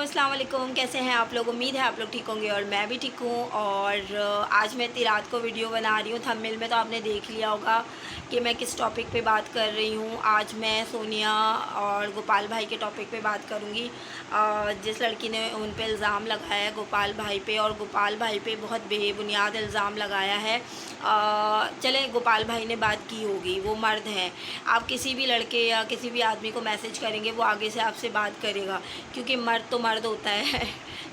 अस्सलाम वालेकुम। कैसे हैं आप लोग? उम्मीद है आप लोग ठीक होंगे और मैं भी ठीक हूँ। और आज मैं इतनी रात को वीडियो बना रही हूँ। थंबनेल में तो आपने देख लिया होगा कि मैं किस टॉपिक पे बात कर रही हूँ। आज मैं सोनिया और गोपाल भाई के टॉपिक पे बात करूँगी। जिस लड़की ने उन पे इल्ज़ाम लगाया है गोपाल भाई पे, और गोपाल भाई पे बहुत बेबुनियाद इल्ज़ाम लगाया है। चले, गोपाल भाई ने बात की होगी, वो मर्द हैं। आप किसी भी लड़के या किसी भी आदमी को मैसेज करेंगे, वो आगे से आपसे बात करेगा, क्योंकि मर्द तो मर्द होता है।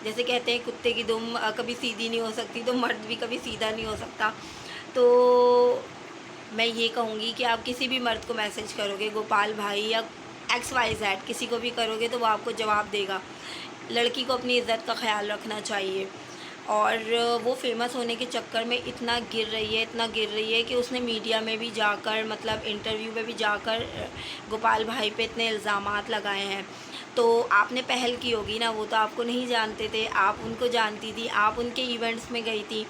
जैसे कहते हैं कुत्ते की दुम कभी सीधी नहीं हो सकती, तो मर्द भी कभी सीधा नहीं हो सकता। तो मैं ये कहूँगी कि आप किसी भी मर्द को मैसेज करोगे, गोपाल भाई या XYZ, किसी को भी करोगे तो वो आपको जवाब देगा। लड़की को अपनी इज़्ज़त का ख़्याल रखना चाहिए। और वो फेमस होने के चक्कर में इतना गिर रही है, इतना गिर रही है कि उसने मीडिया में भी जाकर, मतलब इंटरव्यू में भी जाकर गोपाल भाई पे इतने इल्ज़ामात लगाए हैं। तो आपने पहल की होगी ना, वो तो आपको नहीं जानते थे, आप उनको जानती थी, आप उनके इवेंट्स में गई थी,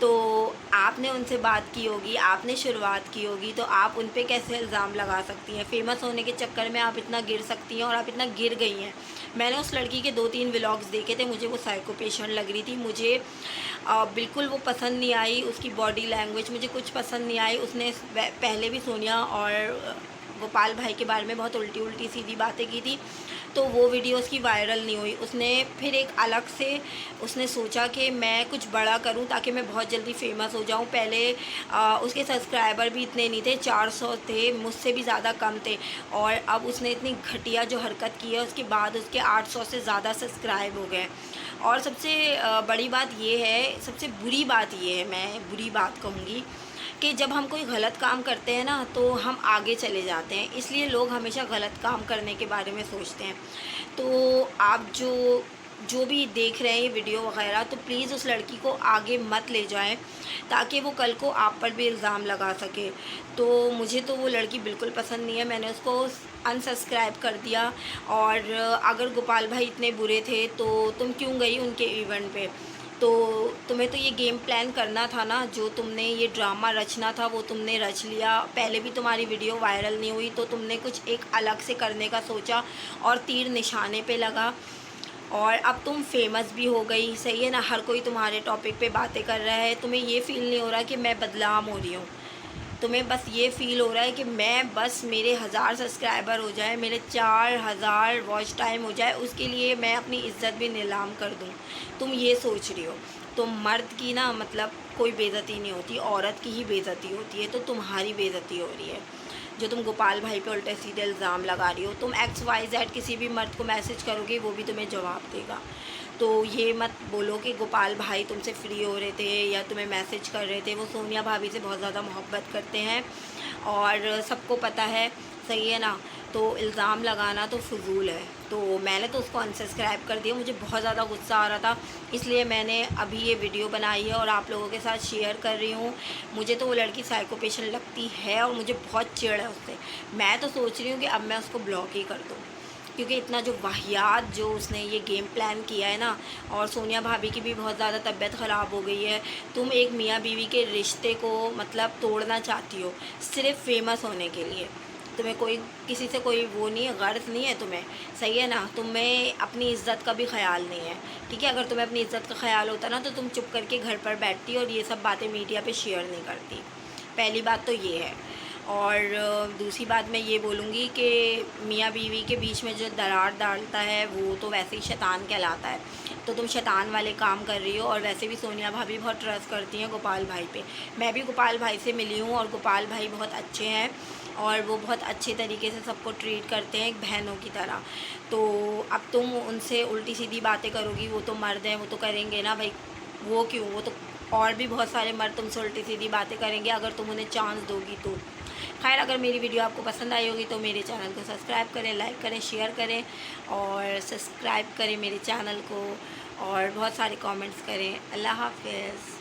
तो आपने उनसे बात की होगी, आपने शुरुआत की होगी, तो आप उन पे कैसे इल्ज़ाम लगा सकती हैं? फ़ेमस होने के चक्कर में आप इतना गिर सकती हैं, और आप इतना गिर गई हैं। मैंने उस लड़की के 2-3 व्लॉग्स देखे थे, मुझे वो साइको पेशेंट लग रही थी। मुझे बिल्कुल वो पसंद नहीं आई, उसकी बॉडी लैंग्वेज मुझे कुछ पसंद नहीं आई। उसने पहले भी सोनिया और गोपाल भाई के बारे में बहुत उल्टी सीधी बातें की थी, तो वो वीडियो उसकी वायरल नहीं हुई। उसने फिर एक अलग से उसने सोचा कि मैं कुछ बड़ा करूं ताकि मैं बहुत जल्दी फेमस हो जाऊं। पहले उसके सब्सक्राइबर भी इतने नहीं थे, 400 थे, मुझसे भी ज़्यादा कम थे। और अब उसने इतनी घटिया जो हरकत की है, उसके बाद उसके 800 से ज़्यादा सब्सक्राइब हो गए। और सबसे बड़ी बात ये है, सबसे बुरी बात ये है, मैं बुरी बात कहूँगी कि जब हम कोई गलत काम करते हैं ना, तो हम आगे चले जाते हैं। इसलिए लोग हमेशा गलत काम करने के बारे में सोचते हैं। तो आप जो भी देख रहे हैं ये वीडियो वगैरह, तो प्लीज़ उस लड़की को आगे मत ले जाएं, ताकि वो कल को आप पर भी इल्ज़ाम लगा सके। तो मुझे तो वो लड़की बिल्कुल पसंद नहीं है, मैंने उसको अनसब्सक्राइब कर दिया। और अगर गोपाल भाई इतने बुरे थे तो तुम क्यों गई उनके इवेंट पे? तो तुम्हें तो ये गेम प्लान करना था ना, जो तुमने ये ड्रामा रचना था वो तुमने रच लिया। पहले भी तुम्हारी वीडियो वायरल नहीं हुई, तो तुमने कुछ एक अलग से करने का सोचा और तीर निशाने पे लगा। और अब तुम फेमस भी हो गई, सही है ना, हर कोई तुम्हारे टॉपिक पे बातें कर रहा है। तुम्हें ये फ़ील नहीं हो रहा कि मैं बदनाम हो रही हूँ, तुम्हें बस ये फ़ील हो रहा है कि मैं बस मेरे 1000 सब्सक्राइबर हो जाए, मेरे 4000 वॉच टाइम हो जाए, उसके लिए मैं अपनी इज़्ज़त भी नीलाम कर दूँ। तुम ये सोच रही हो। तो मर्द की ना, मतलब कोई बेइज़्ज़ती नहीं होती, औरत की ही बेइज़्ज़ती होती है। तो तुम्हारी बेइज़्ज़ती हो रही है, जो तुम गोपाल भाई पे उल्टे सीधे इल्ज़ाम लगा रही हो। तुम XYZ किसी भी मर्द को मैसेज करोगे, वो भी तुम्हें जवाब देगा। तो ये मत बोलो कि गोपाल भाई तुमसे फ्री हो रहे थे या तुम्हें मैसेज कर रहे थे। वो सोनिया भाभी से बहुत ज़्यादा मोहब्बत करते हैं, और सबको पता है, सही है ना। तो इल्ज़ाम लगाना तो फ़िज़ूल है। तो मैंने तो उसको अनसब्सक्राइब कर दिया। मुझे बहुत ज़्यादा गुस्सा आ रहा था, इसलिए मैंने अभी ये वीडियो बनाई है और आप लोगों के साथ शेयर कर रही हूँ। मुझे तो वो लड़की साइको पेशेंट लगती है, और मुझे बहुत चिढ़ है उससे। मैं तो सोच रही हूँ कि अब मैं उसको ब्लॉक ही कर दूँ, क्योंकि इतना जो वाहियात जो उसने ये गेम प्लान किया है ना। और सोनिया भाभी की भी बहुत ज़्यादा तबीयत ख़राब हो गई है। तुम एक मियाँ बीवी के रिश्ते को मतलब तोड़ना चाहती हो, सिर्फ फेमस होने के लिए। तुम्हें कोई किसी से कोई वो नहीं है, गर्ज नहीं है तुम्हें, सही है ना। तुम्हें अपनी इज़्ज़त का भी ख्याल नहीं है, ठीक है। अगर तुम्हें अपनी इज़्ज़त का ख्याल होता ना, तो तुम चुप करके घर पर बैठती और ये सब बातें मीडिया पे शेयर नहीं करती। पहली बात तो ये है। और दूसरी बात मैं ये बोलूँगी कि मियाँ बीवी के बीच में जो दरार डालता है, वो तो वैसे ही शैतान कहलाता है। तो तुम शैतान वाले काम कर रही हो। और वैसे भी सोनिया भाभी बहुत ट्रस्ट करती हैं गोपाल भाई पे। मैं भी गोपाल भाई से मिली हूँ, और गोपाल भाई बहुत अच्छे हैं, और वो बहुत अच्छे तरीके से सबको ट्रीट करते हैं, एक बहनों की तरह। तो अब तुम उनसे उल्टी सीधी बातें करोगी, वो तो मर्द हैं, वो तो करेंगे ना भाई। वो क्यों, वो तो और भी बहुत सारे मर्द तुमसे उल्टी सीधी बातें करेंगे, अगर तुम उन्हें चांस दोगी तो। खैर, अगर मेरी वीडियो आपको पसंद आई होगी तो मेरे चैनल को सब्सक्राइब करें, लाइक करें, शेयर करें, और सब्सक्राइब करें मेरे चैनल को, और बहुत सारे कमेंट्स करें। अल्लाह हाफ़िज़।